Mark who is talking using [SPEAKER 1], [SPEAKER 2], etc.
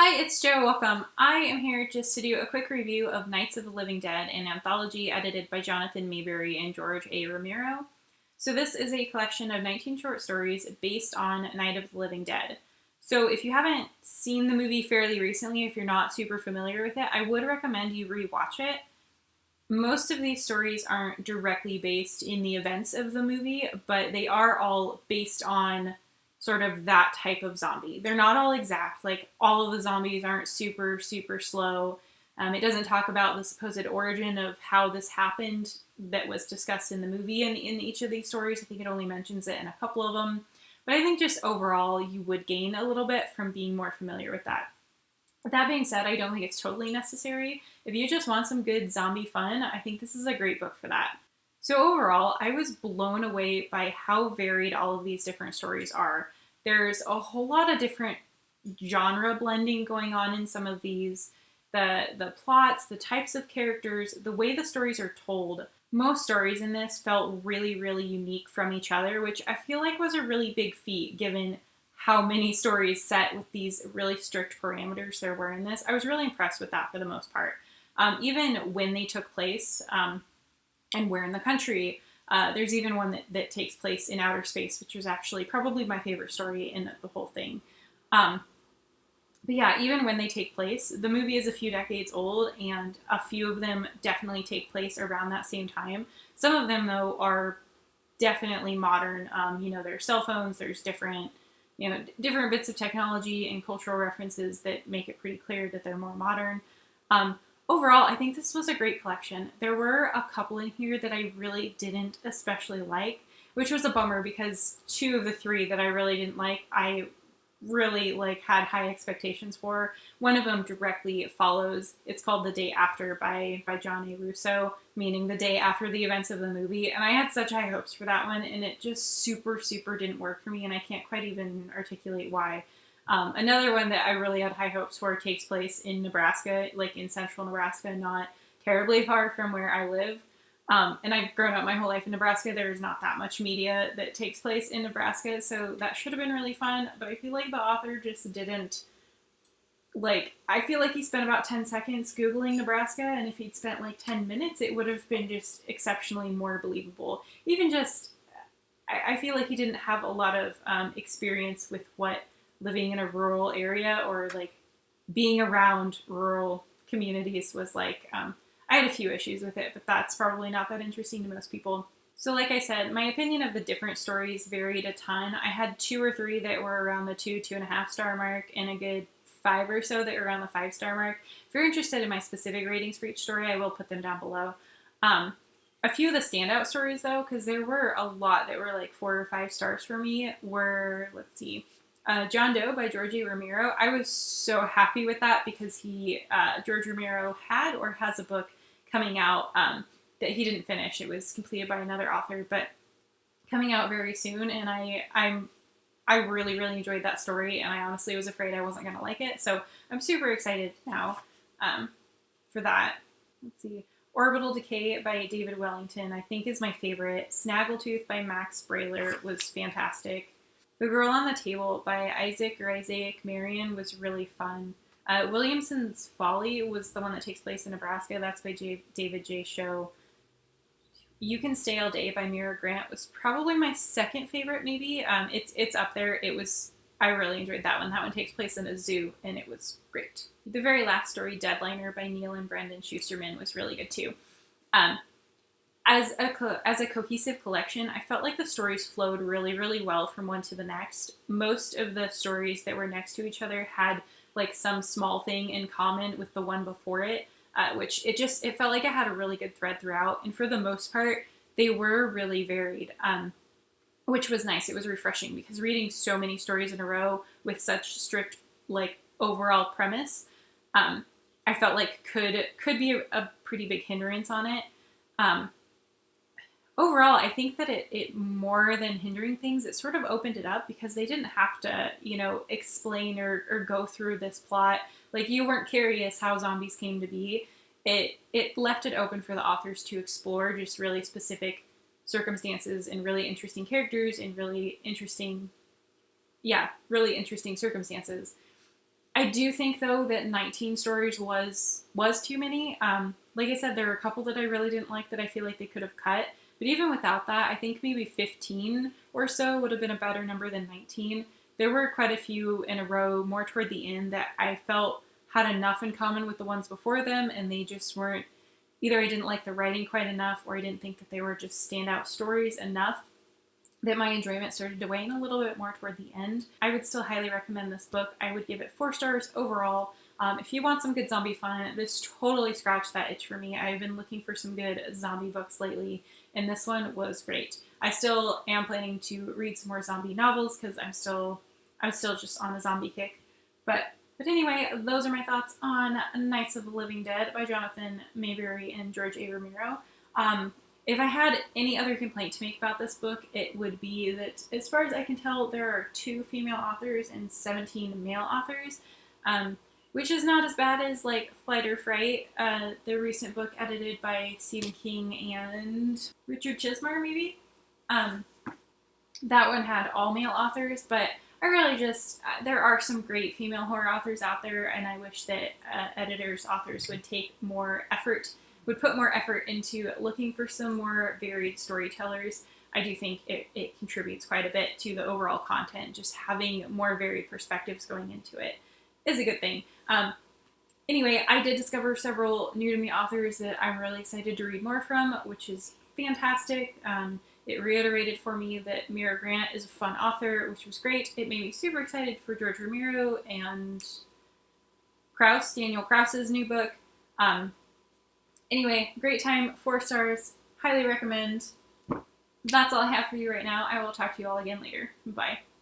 [SPEAKER 1] Hi, it's Jo. Welcome. I am here just to do a quick review of Nights of the Living Dead, an anthology edited by Johnathon, Maberry, and George A. Romero. So this is a collection of 19 short stories based on Night of the Living Dead. So if you haven't seen the movie fairly recently, if you're not super familiar with it, I would recommend you rewatch it. Most of these stories aren't directly based in the events of the movie, but they are all based on sort of that type of zombie. They're not all exact. Like, all of the zombies aren't super, super slow. It doesn't talk about the supposed origin of how this happened that was discussed in the movie in each of these stories. I think it only mentions it in a couple of them. But I think just overall, you would gain a little bit from being more familiar with that. With that being said, I don't think it's totally necessary. If you just want some good zombie fun, I think this is a great book for that. So overall, I was blown away by how varied all of these different stories are. There's a whole lot of different genre blending going on in some of these. The plots, the types of characters, the way the stories are told. Most stories in this felt really, really unique from each other, which I feel like was a really big feat given how many stories set with these really strict parameters there were in this. I was really impressed with that for the most part. Even when they took place and where in the country, there's even one that takes place in outer space, which was actually probably my favorite story in the whole thing. Um, but yeah, even when they take place, the movie is a few decades old, and a few of them definitely take place around that same time. Some of them, though, are definitely modern. There's cell phones, there's different bits of technology and cultural references that make it pretty clear that they're more modern. Overall, I think this was a great collection. There were a couple in here that I really didn't especially like, which was a bummer because two of the three that I really didn't like, I really had high expectations for. One of them directly follows. It's called The Day After by John A. Russo, meaning the day after the events of the movie. And I had such high hopes for that one, and it just super, super didn't work for me, and I can't quite even articulate why. Another one that I really had high hopes for takes place in Nebraska, like in central Nebraska, not terribly far from where I live. And I've grown up my whole life in Nebraska. There's not that much media that takes place in Nebraska, so that should have been really fun. But I feel like the author just didn't, I feel like he spent about 10 seconds Googling Nebraska, and if he'd spent 10 minutes, it would have been just exceptionally more believable. Even just, I feel like he didn't have a lot of experience with what living in a rural area or being around rural communities was like. I had a few issues with it, but that's probably not that interesting to most people. So like I said, my opinion of the different stories varied a ton. I had two or three that were around the 2.5 star mark, and a good five or so that were around the 5 star mark. If you're interested in my specific ratings for each story, I will put them down below. A few of the standout stories, though, because there were a lot that were 4 or 5 stars for me, were, let's see, John Doe by George A. Romero. I was so happy with that because George Romero had or has a book coming out that he didn't finish. It was completed by another author, but coming out very soon, and I really, really enjoyed that story, and I honestly was afraid I wasn't going to like it, so I'm super excited now for that. Let's see. Orbital Decay by David Wellington, I think, is my favorite. Snaggletooth by Max Brailler was fantastic. The Girl on the Table by Isaac Marion was really fun. Williamson's Folly was the one that takes place in Nebraska. That's by David J. Schow. You Can Stay All Day by Mira Grant was probably my second favorite, maybe. It's up there. I really enjoyed that one. That one takes place in a zoo, and it was great. The very last story, Deadliner by Neil and Brendan Schusterman, was really good too. As a cohesive collection, I felt like the stories flowed really, really well from one to the next. Most of the stories that were next to each other had some small thing in common with the one before it, which it felt like it had a really good thread throughout. And for the most part, they were really varied, which was nice. It was refreshing because reading so many stories in a row with such strict overall premise, I felt like could be a pretty big hindrance on it. Overall, I think that it more than hindering things, it sort of opened it up because they didn't have to, explain or go through this plot. You weren't curious how zombies came to be. It left it open for the authors to explore just really specific circumstances and really interesting characters and really interesting circumstances. I do think though that 19 stories was too many. Like I said, there were a couple that I really didn't like that I feel like they could have cut. But even without that, I think maybe 15 or so would have been a better number than 19. There were quite a few in a row, more toward the end, that I felt had enough in common with the ones before them, and they just weren't. Either I didn't like the writing quite enough, or I didn't think that they were just standout stories enough that my enjoyment started to wane a little bit more toward the end. I would still highly recommend this book. I would give it 4 stars overall. If you want some good zombie fun, this totally scratched that itch for me. I've been looking for some good zombie books lately, and this one was great. I still am planning to read some more zombie novels because I'm still just on a zombie kick. But anyway, those are my thoughts on Nights of the Living Dead by Johnathon Maberry and George A. Romero. If I had any other complaint to make about this book, it would be that, as far as I can tell, there are 2 female authors and 17 male authors, which is not as bad as, like, Flight or Fright, the recent book edited by Stephen King and Richard Chizmar, maybe? That one had all male authors, but I really just, there are some great female horror authors out there, and I wish that editors, authors would take more effort, would put more effort into looking for some more varied storytellers. I do think it contributes quite a bit to the overall content. Just having more varied perspectives going into it is a good thing. Anyway, I did discover several new to me authors that I'm really excited to read more from, which is fantastic. It reiterated for me that Mira Grant is a fun author, which was great. It made me super excited for George Romero and Daniel Krause's new book. Anyway, great time, 4 stars, highly recommend. That's all I have for you right now. I will talk to you all again later. Bye.